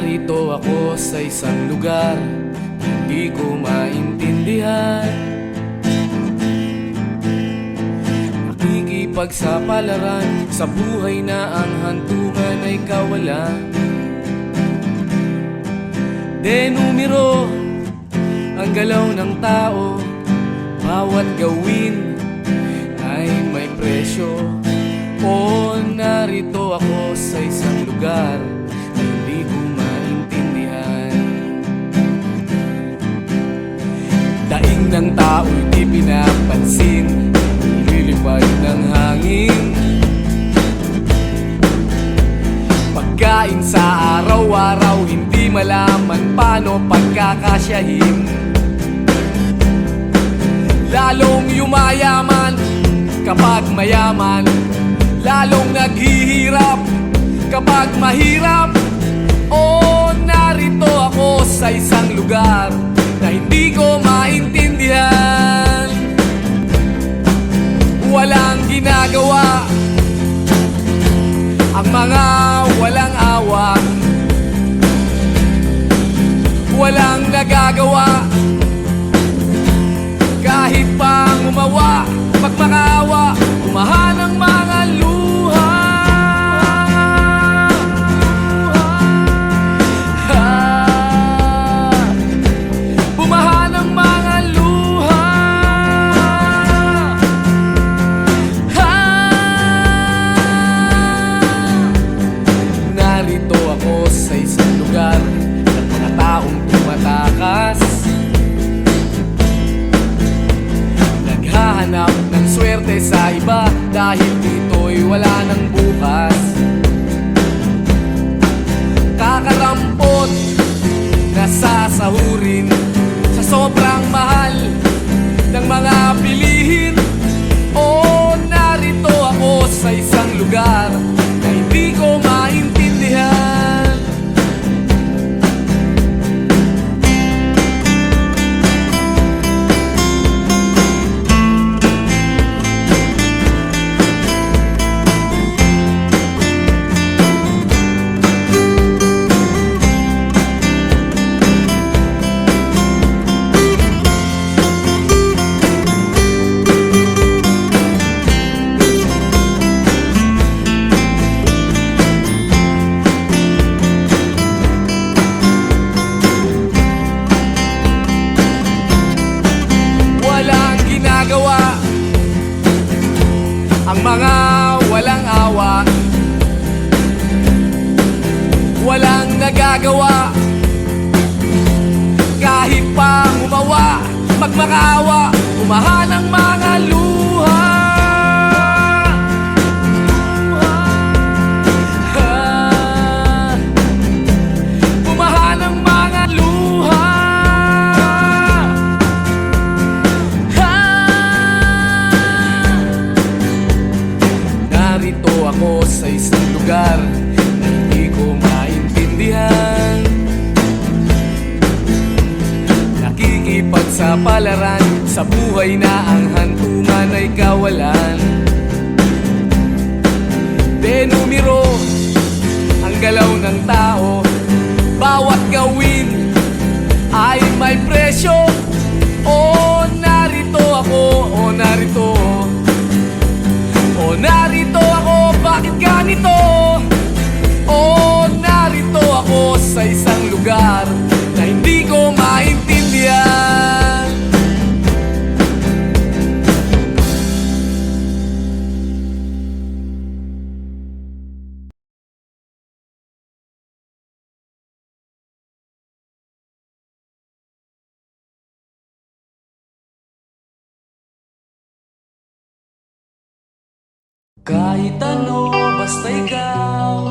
Narito ako sa isang lugar hindi ko maintindihan. Nakikipagsapalaran sa buhay na ang hantungan ay kawalan. Denumero ang galaw ng tao, bawat gawin ay may presyo. O narito ako sa isang lugar na hindi ko maintindihan. Daing ng tao'y di pinapansin, lilipad ng hangin. Pagkain sa araw-araw, hindi malaman paano pagkakasyahin. Lalong yumayaman kapag mayaman, lalong naghihirap kapag mahirap. O narito ako sa isang lugar na hindi ko maintindihan. Walang ginagawa ang mga walang awa, walang nagagawa kahit pang umawa, magmakaawa, umahan ang mga luha. Bumahan ang mga luha. Narito ako sa isang lugar ng mga taong tumatakas, naghahanap ng swerte sa iba dahil dito'y wala ng bukas. Kakarampot na sasahurin sa sobrang mahal ng mga bilihin. O narito ako sa isang lugar na hindi ko maintindihan. Ang mga walang awa, walang nagagawa kahit pang umawa, magmakaawa, umahan ang mga luha. Umahan ang mga luha. Narito ako sa isang lugar na hindi ko maintindihan. Nakikipagsapalaran sa buhay na ang hantungan ay kawalan. Denumero ang galaw ng tao, bawat gawin ay may presyo. O narito ako, o narito, o narito ako, bakit ganito? O narito ako sa isang lugar na hindi ko maintindihan. Kahit ano, basta ikaw,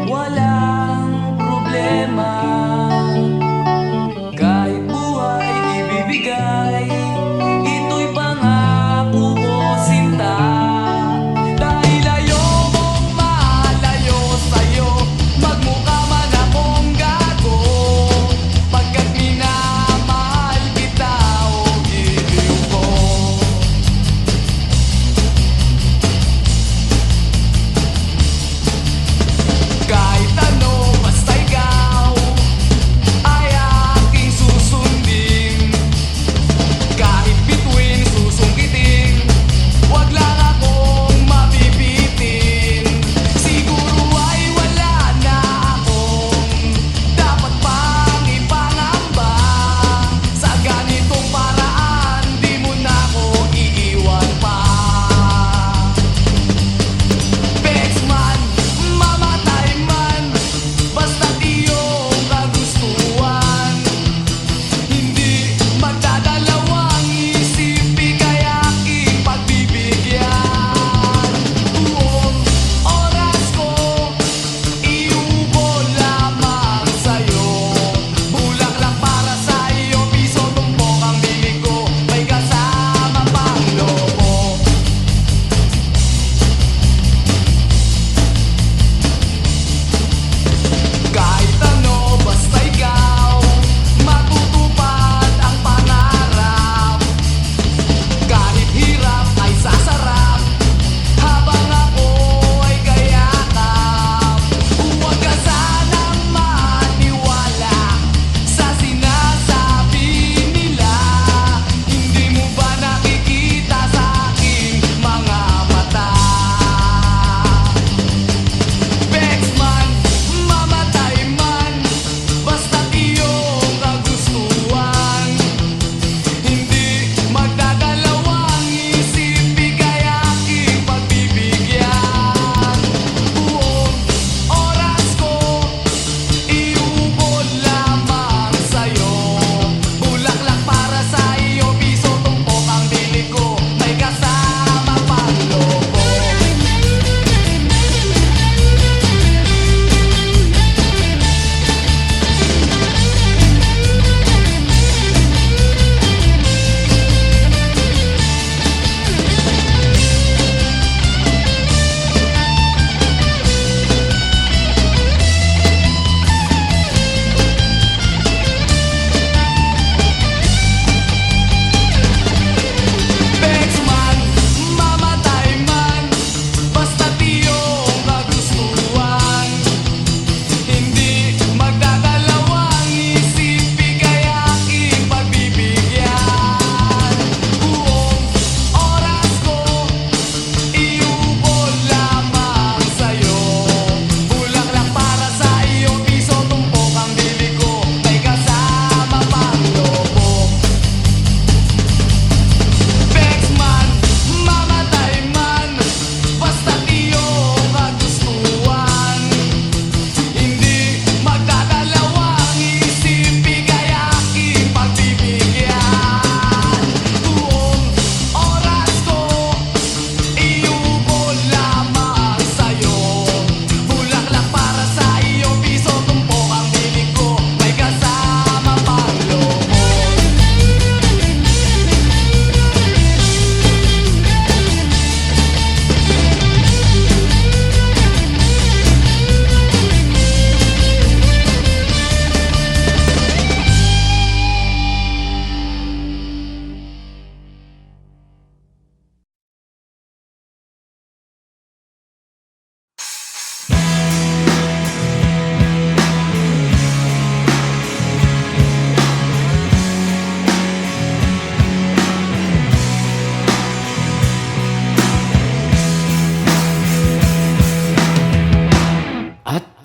walang problema. Kahit buhay ibibigay, ito'y pangako ko, sinta. Dahil ayokong malayo sa'yo, magmukha man akong gago, pagkat minamahal kita o giliw ko.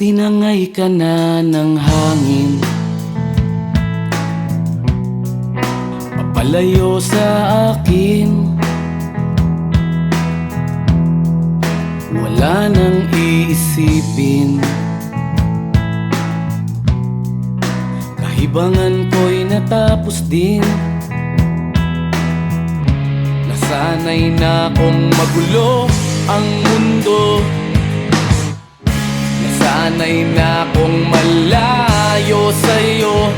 tinangay ka na ng hangin, papalayo sa akin. Wala nang iisipin, kahibangan ko'y natapos din. Nasanay na kong magulo ang mundo, nasanay na kong malayo sa'yo.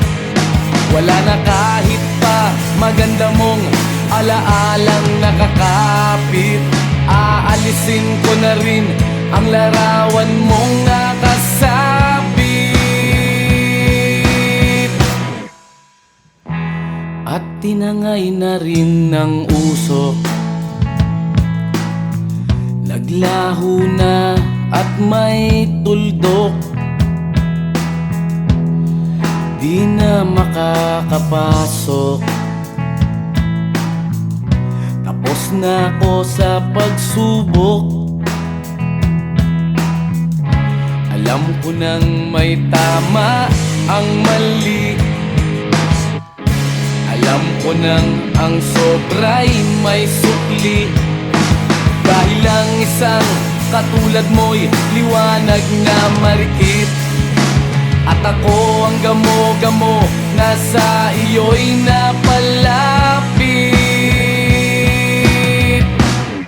Wala na kahit pa maganda mong alaalang nakakapit. Aalisin ko na rin ang larawan mong nakasabit. At tinangay na rin ng usok, naglaho na at may tuldok. Di na makakapasok, tapos na ako sa pagsubok. Alam ko nang may tama ang mali, alam ko nang ang sobra'y may sukli. Dahil ang isang katulad mo'y liwanag na marikit, at ako ang gamo-gamo na sa iyo'y napalapit.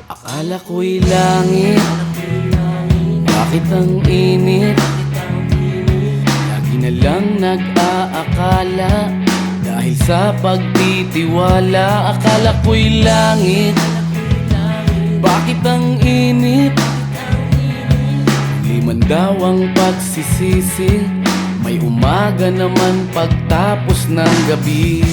Akala ko'y langit, bakit ang init? Lagi na lang nag-aakala, dahil sa pagtitiwala. Akala ko'y langit, bakit ang init? Liman daw ang pagsisisi, may umaga naman pagtapos ng gabi.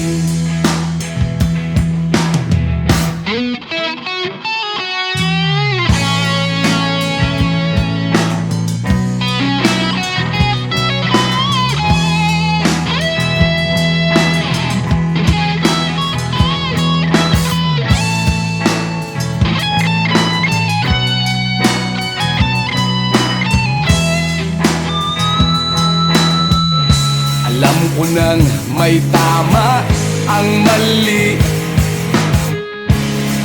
Alam ko nang may tama ang mali,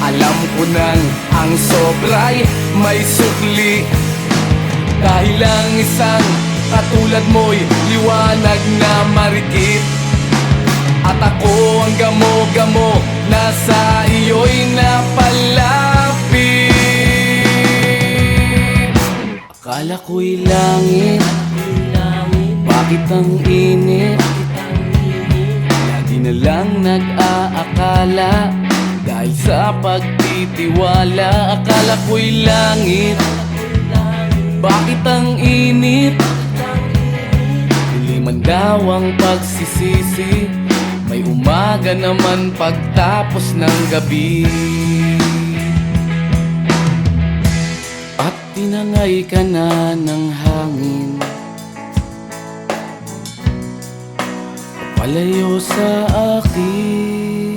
alam ko nang ang sobra'y may sukli. Dahil ang isang katulad mo'y liwanag na marikit, at ako ang gamo-gamo na sa iyo'y napalapit. Akala ko'y langit, bakit ang init? Lagi na lang nag-aakala, dahil sa pagtitiwala. Akala ko'y langit, bakit ang init? Liman daw ang pagsisisi, may umaga naman pagtapos ng gabi. At tinangay ka na ng hangin, palayo sa akin.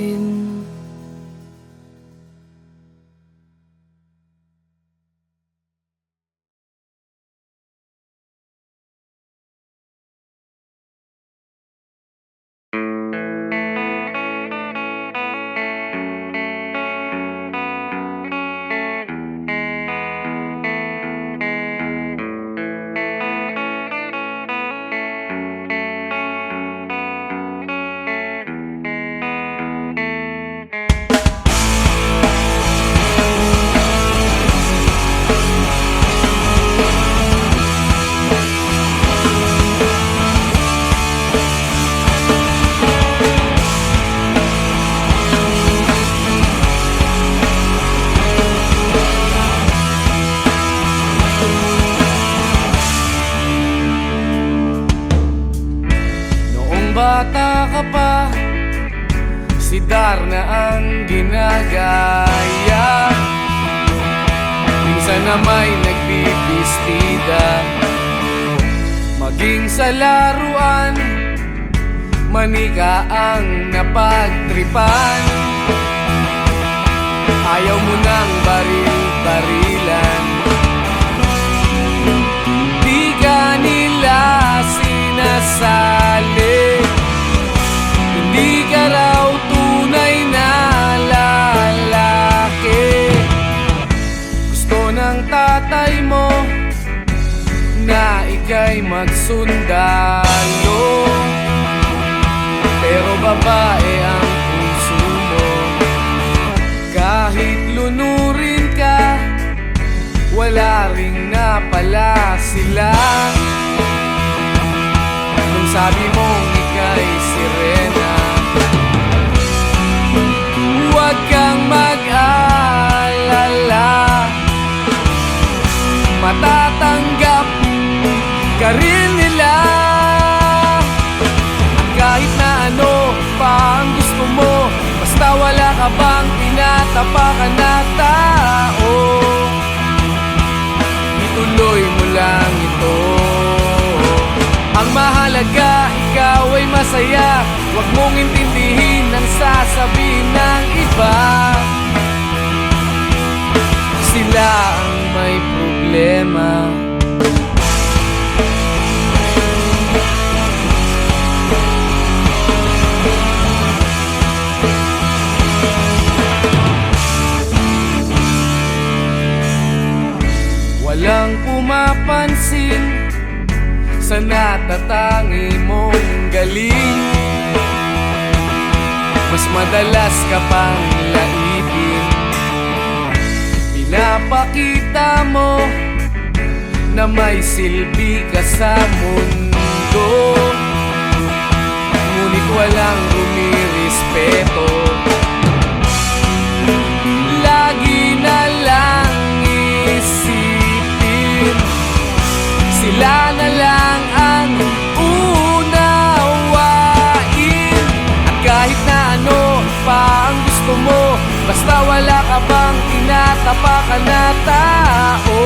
Bata ka pa, si Darna ang ginagaya. Minsan na may nagbibistida, maging sa laruan, manika ang napagtripan. Ayaw mo nang baril-barilan, di ka nila ay magsundalo, pero babae ang puso mo. Kahit lunurin ka, wala ring napala sila. Nung sabi mong ika'y sirena, huwag kang mag-alala, matatanggap ka rin nila. At kahit na ano pa ang gusto mo, basta wala ka bang tinatapakan na tao, ituloy mo lang ito. Ang mahalaga, ikaw ay masaya. Huwag mong intindihin ang sasabihin ng iba. Sila ang may problema. Walang pumapansin sa natatangi mong galing. Mas madalas ka pang laipin. Pinapakita mo na may silbi ka sa mundo, ngunit walang rumirespeto. Lagi na lang isipin, sila na lang ang unawain. At kahit na ano pa ang gusto mo, basta wala ka bang tinatapakan na tao,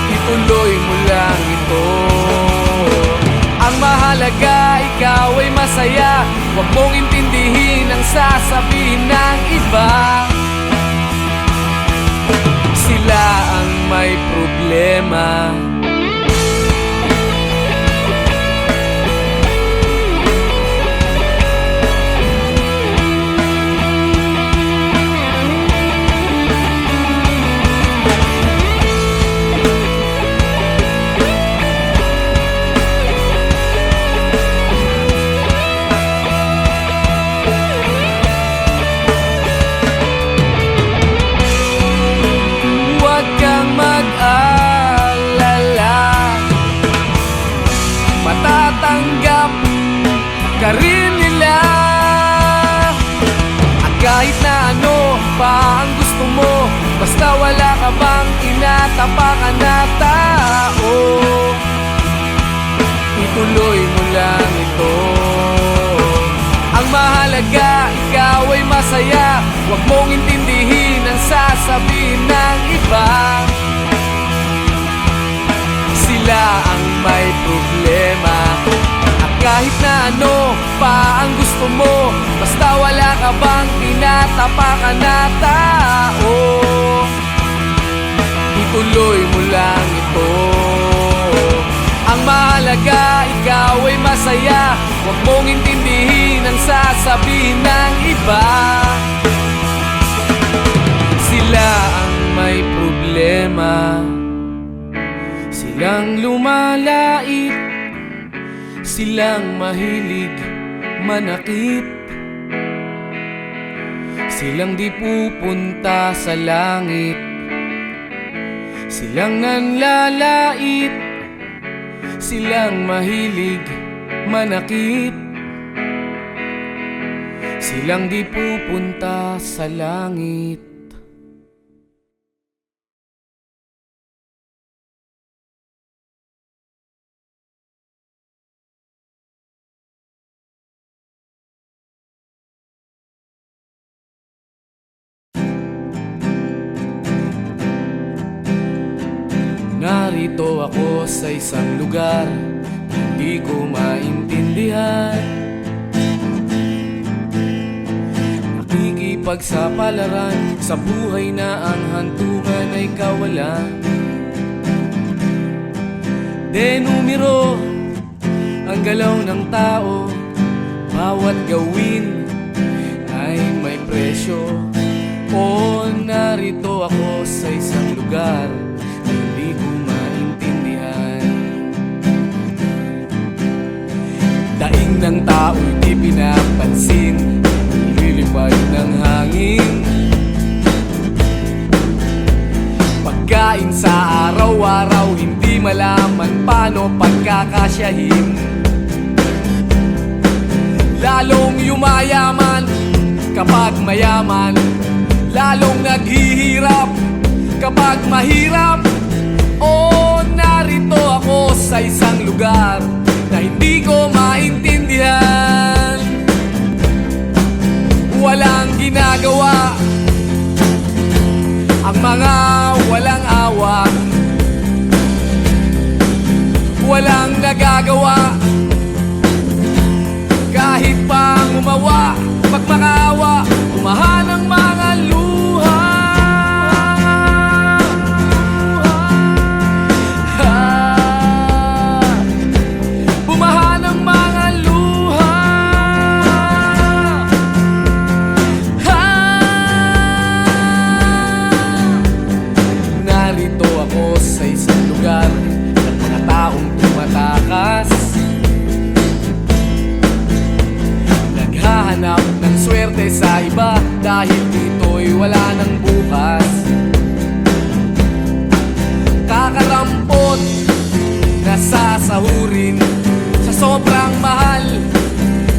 ituloy mo lang ito. Ang mahalaga, ikaw ay masaya. Huwag mong intindihin ang sasabihin ng iba. Sila ang may problema. Matatanggap ka rin nila. At kahit na ano pa ang gusto mo, basta wala ka bang tinatapakan na tao, ituloy mo lang ito. Ang mahalaga, ikaw ay masaya. Huwag mong intindihin ang sasabihin ng iba. Sila ang may problema. At kahit na ano pa ang gusto mo, basta wala ka bang tinatapakan na tao, ituloy mo lang ito. Ang mahalaga, ikaw ay masaya. Huwag mong intindihin ang sasabihin ng iba. Sila ang may problema. Silang lumalait, silang mahilig manakit, silang di pupunta sa langit, silang nanlalait, silang mahilig manakit, silang di pupunta sa langit. Narito ako sa isang lugar hindi ko maintindihan. Nakikipagsapalaran sa buhay na ang hantungan ay kawalan. Denumero ang galaw ng tao, bawat gawin ay may presyo. O narito ako sa isang lugar hindi ko maintindihan. ng tao'y di pinapansin, nililipad ng hangin. Pagkain sa araw-araw, hindi malaman paano pagkakasyahin. Lalong yumayaman kapag mayaman, lalong naghihirap kapag mahirap. O narito ako sa isang lugar na hindi ko maintindihan. Walang ginagawa ang mga walang awa, walang nagagawa kahit pang umawa, pagmakaawa, umahan ang mga luha. Bumahan ang mga luha. Narito ako sa isang lugar ng mga taong tumatakas, naghahanap ng swerte sa iba dahil dito'y wala ng bukas. Kakarampot na sasahurin sa sobrang mahal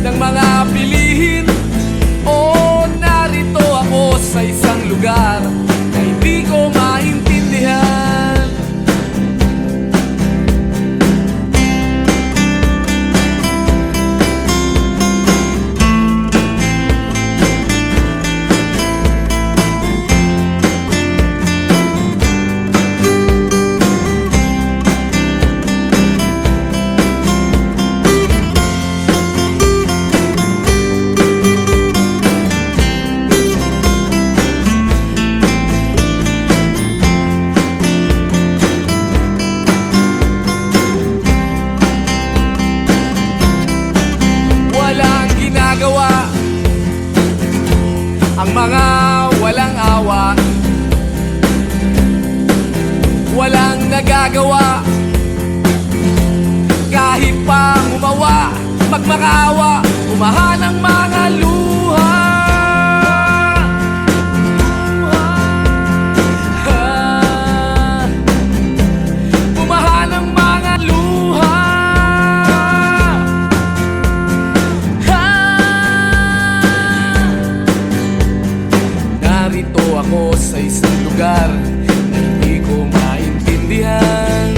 ng mga bilihin. O narito ako sa isang lugar na hindi ko maintindihan. Ang mga walang awa, walang nagagawa kahit pang umawa, magmakaawa, umahan ang mga luha. Umahan ang mga luha. Narito ako sa isang lugar na hindi ko maintindihan.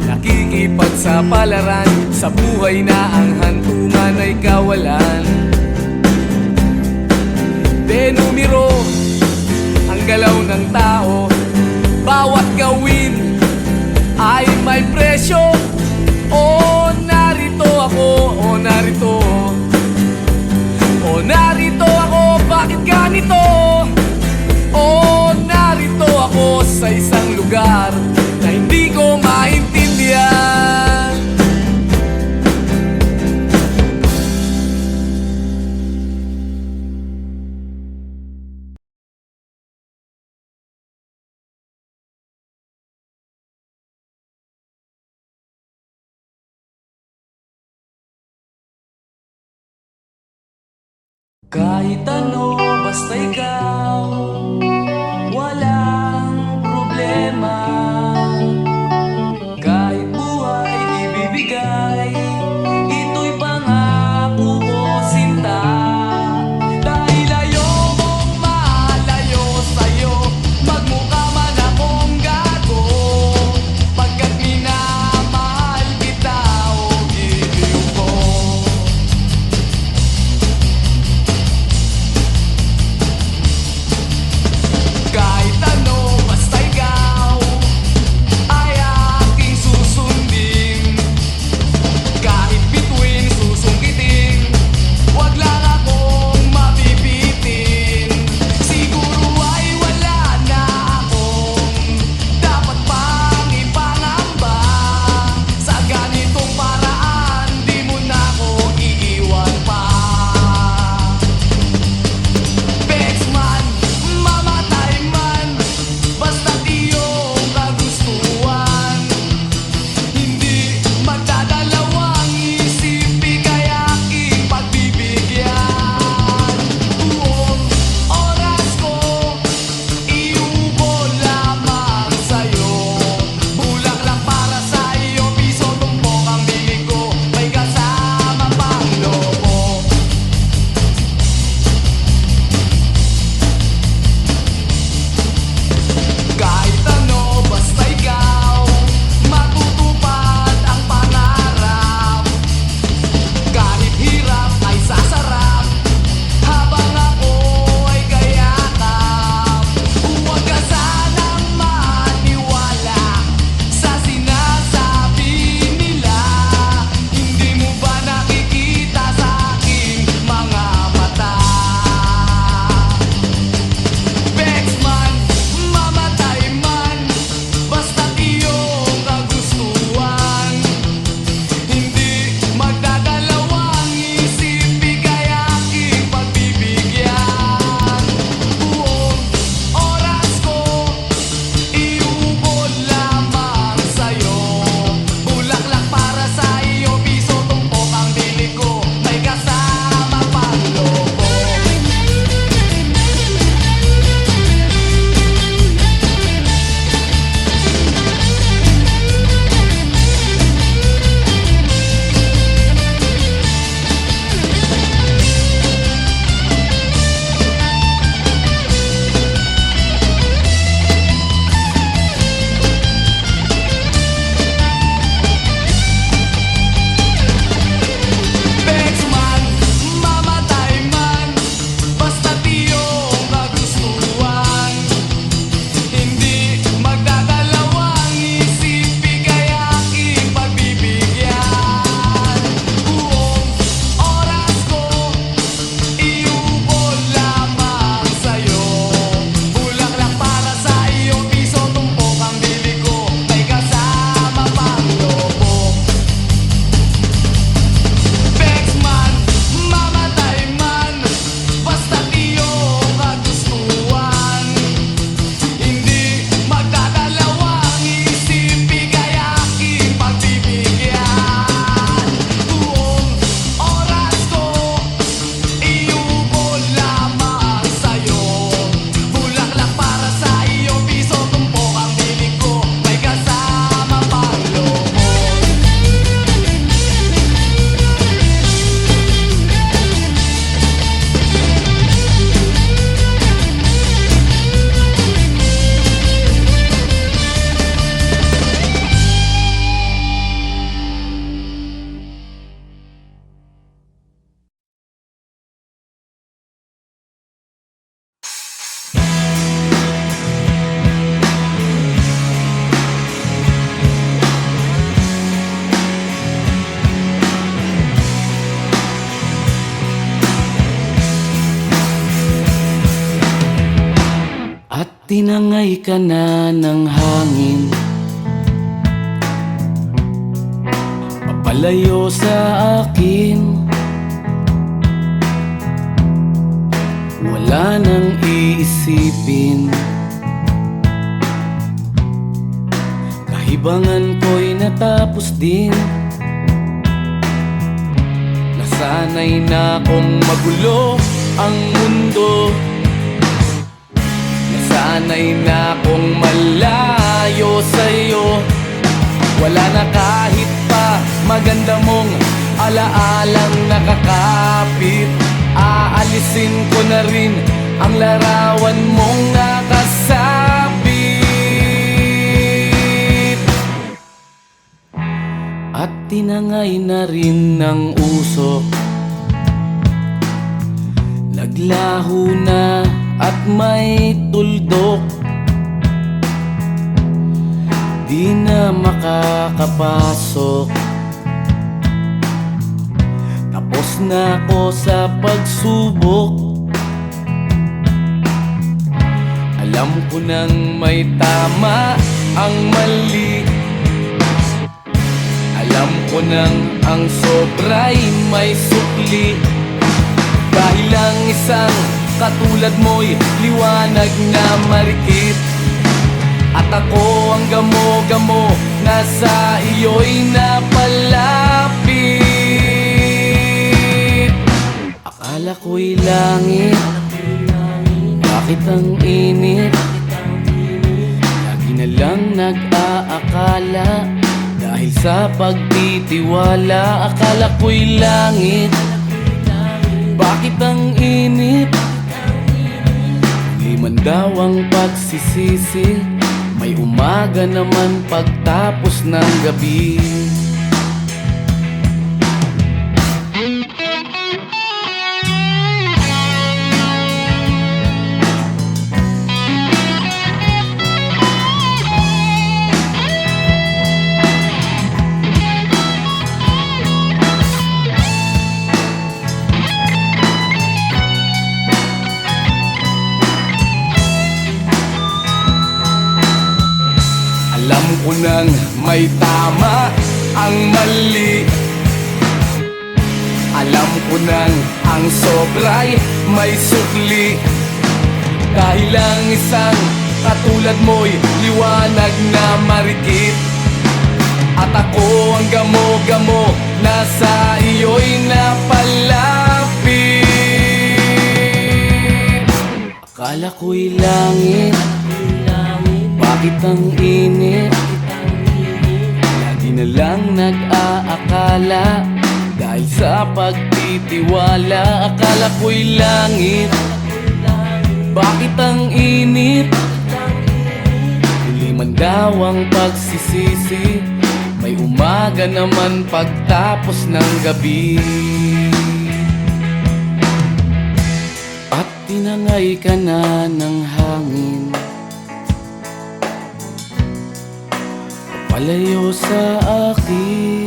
Nakikipagsapalaran sa buhay na ang hantungan ay kawalan. Denumero ang galaw ng tao, bawat gawin ay may presyo. O narito ako, o narito, o narito ako, bakit ganito? O narito ako sa isang lugar na hindi ko maintindihan. Kahit ano, basta ikaw, walang problema. Kahit buhay ibibigay, ito'y pangako ko, sinta. Dahil ayokong malayo sa'yo, magmukha man akong gago, pagkat minamahal kita, o giliw ko. tinangay ka na ng hangin, papalayo sa akin. Wala nang iisipin, kahibangan ko'y natapos din. Nasanay na kong magulo ang mundo, nasanay na kong malayo sa'yo. Wala na kahit pa maganda mong alaalang nakakapit. Aalisin ko na rin ang larawan mong nakasabit. At tinangay na rin ng usok, naglaho na at may tuldok. Di na makakapasok, tapos na ako sa pagsubok. Alam ko nang may tama ang mali, alam ko nang ang sobra'y may sukli. Dahil lang isang katulad mo'y liwanag na marikit, at ako ang gamo-gamo na sa iyo'y napalapit. Akala ko'y langit, bakit ang init? Lagi na lang nag-aakala, dahil sa pagtitiwala. Akala ko'y langit, bakit ang init? Di man daw ang pagsisisi, may umaga naman pagtapos ng gabi. Alam ko nang may tama ang mali, alam ko nang ang sobra'y may sukli. Dahil lang isang katulad mo'y liwanag na marikit, at ako ang gamo-gamo na sa iyo'y napalapit. Akala ko'y langit, bakit ang init? Lagi na lang nag-aakala, dahil sa pagtitiwala. Akala ko'y langit, bakit ang init? Huli man daw ang pagsisisi, may umaga naman pagtapos ng gabi. At tinangay ka na ng hangin, palayo sa akin.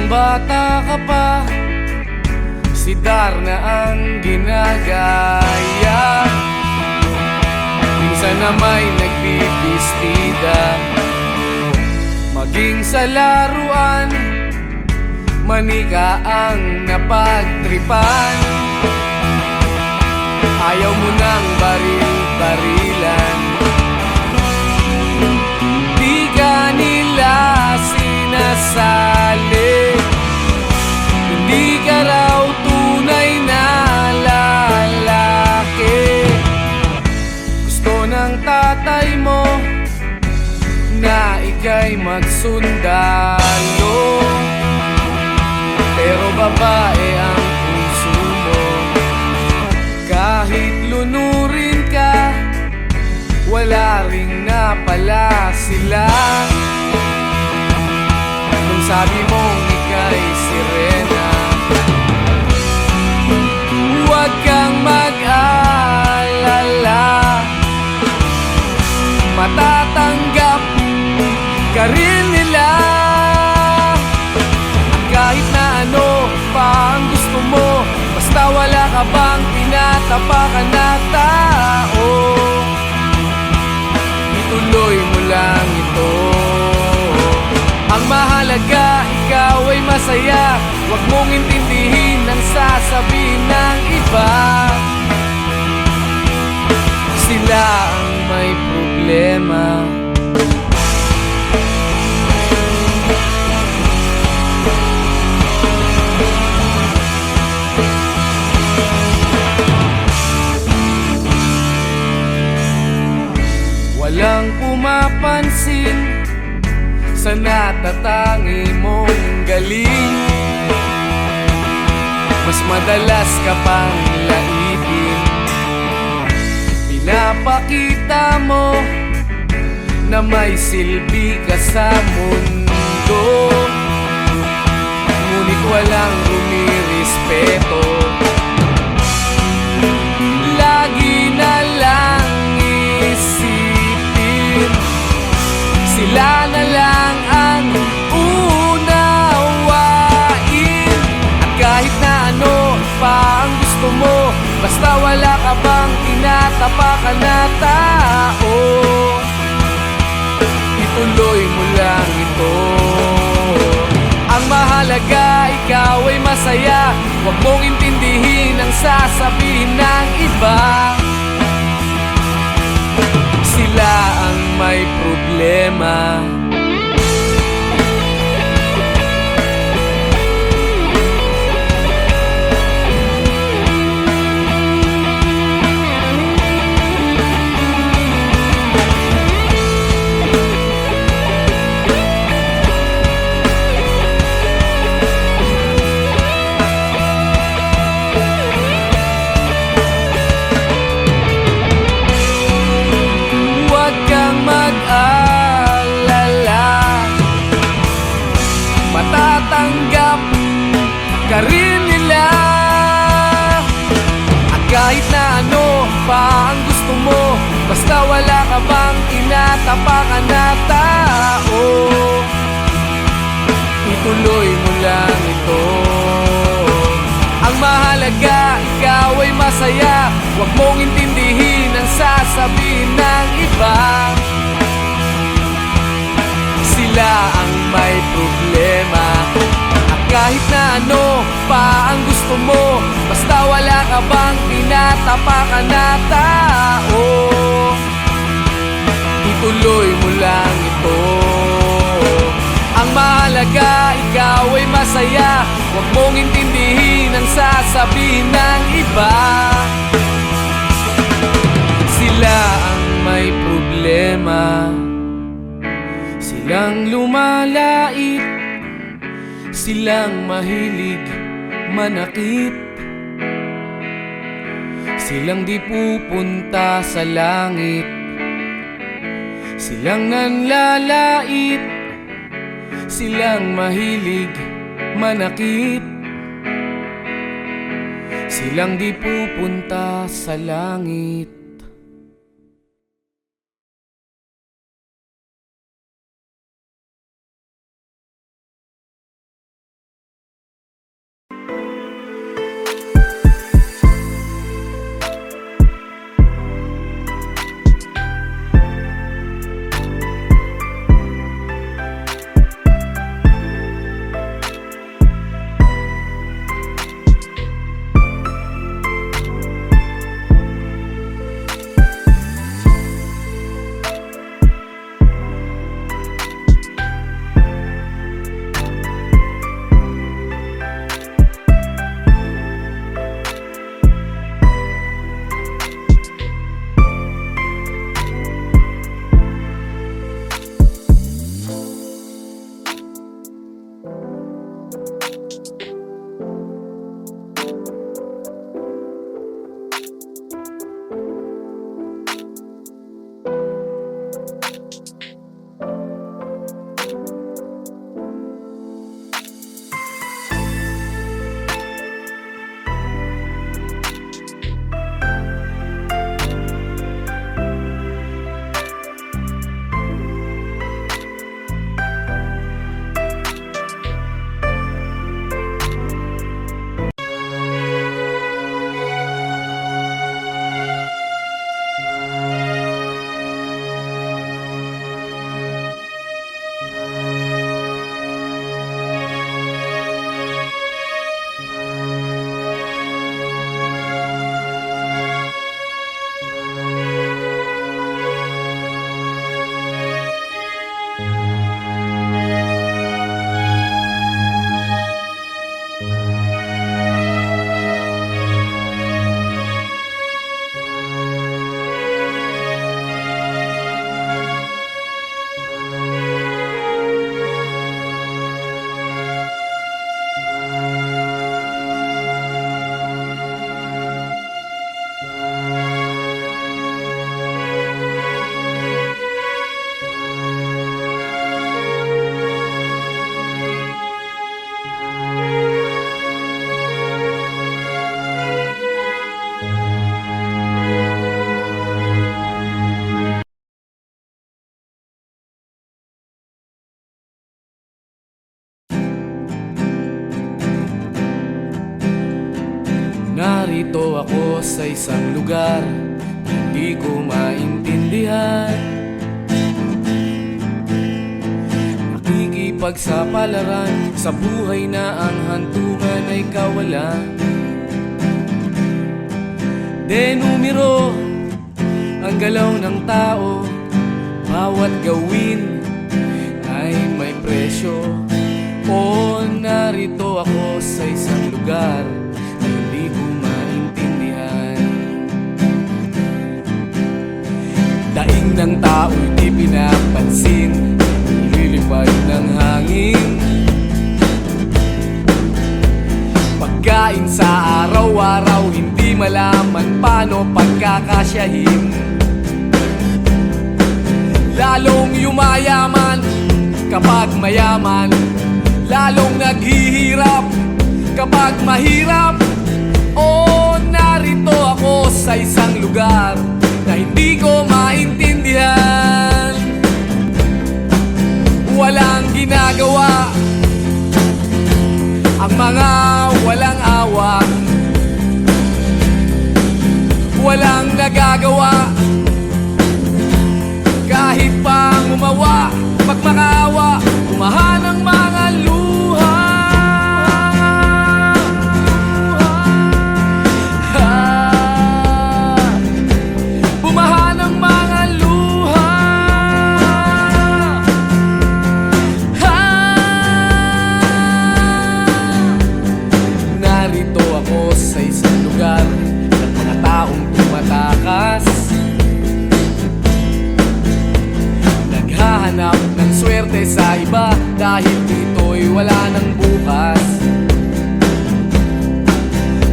Bata ka pa, si Darna ang ginagaya. Minsan na may nagbibistida, maging sa laruan, manika ang napagtripan. Ayaw mo nang baril-barilan, di ka nila ng tatay mo na ika'y magsundalo, pero babae ang puso mo. Kahit lunurin ka, wala ring napala sila. Nung sabi mong ika'y sirena, huwag kang mag-alala, matatanggap ka rin nila. At kahit na ano pa ang gusto mo, basta wala ka bang tinatapakan na tao, ituloy mo lang ito. Ang mahalaga, ikaw ay masaya. Huwag mong intindihin ang sasabihin ng iba. Sila ang may problema. Walang pumapansin sa natatangi mong galing. Mas madalas ka pang laipin. Pinapakita mo na may silbi ka sa mundo, ngunit walang rumirespeto. Lagi na lang isipin, sila na lang ang unawain. At kahit na ano pa ang gusto mo, basta wala ka bang tinatapakan na tao, ituloy mo lang ito. Ang mahalaga, ikaw ay masaya. Huwag mong intindihin ang sasabihin ng iba. Sila ang may problema. Matatanggap ka rin nila. At kahit na ano pa ang gusto mo, basta wala ka bang tinatapakan na tao, ituloy mo lang ito. Ang mahalaga, ikaw ay masaya. Huwag mong intindihin ang sasabihin ng iba. Sila ang may problema. At kahit na ano pa ang gusto mo, basta wala ka bang tinatapakan na tao, ituloy mo lang ito. Ang mahalaga, ikaw ay masaya. Huwag mong intindihin ang sasabihin ng iba. Sila ang may problema. Silang lumalait, silang mahilig manakit, silang di pupunta sa langit, silang nanlalait, silang mahilig manakit, silang di pupunta sa langit. ako sa isang lugar hindi ko maintindihan. Nakikipagsapalaran sa buhay na ang hantungan ay kawalan. Denumero ang galaw ng tao, bawat gawin ay may presyo. O narito ako sa isang lugar na hindi ko maintindihan. Daing ng tao'y di pinapansin, nililipad ng hangin. Pagkain sa araw-araw, hindi malaman paano pagkakasyahin. Lalong yumayaman kapag mayaman, lalong naghihirap kapag mahirap. O narito ako sa isang lugar na hindi ko maintindihan. Walang ginagawa ang mga walang awa, walang nagagawa kahit pang umawa, magmakaawa, umahan ang mga luha. Bumahan ang mga luha. Narito ako sa isang lugar ng mga taong tumatakas, naghahanap ng swerte sa iba dahil dito'y wala ng bukas.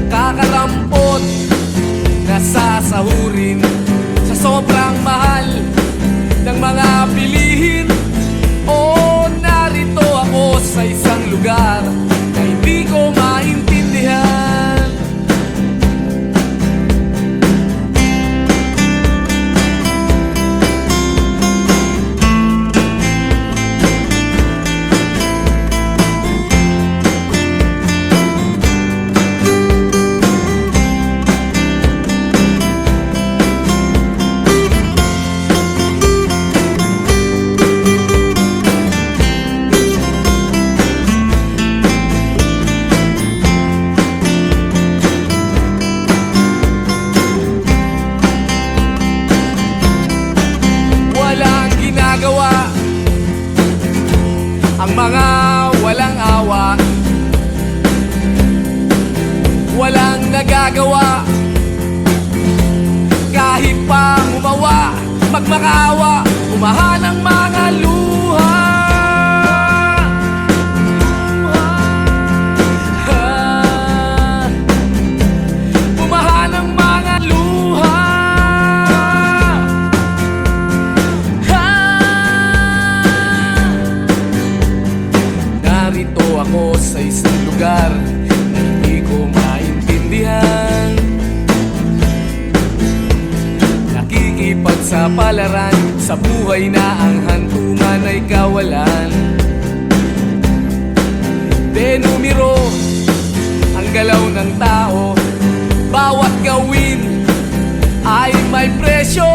Kakarampot na sasahurin sa sobrang mahal ng mga bilihin. O narito ako sa isang lugar na hindi ko maintindihan. Ang mga walang awa, walang nagagawa kahit pa umawa, magmakaawa, umahan ang mga luha. Umahan ang mga luha. Narito ako sa isang lugar na hindi ko maintindihan. Nakikipagsapalaran sa buhay na ang hantungan ay kawalan. Denumero ang galaw ng tao, bawat gawin ay may presyo.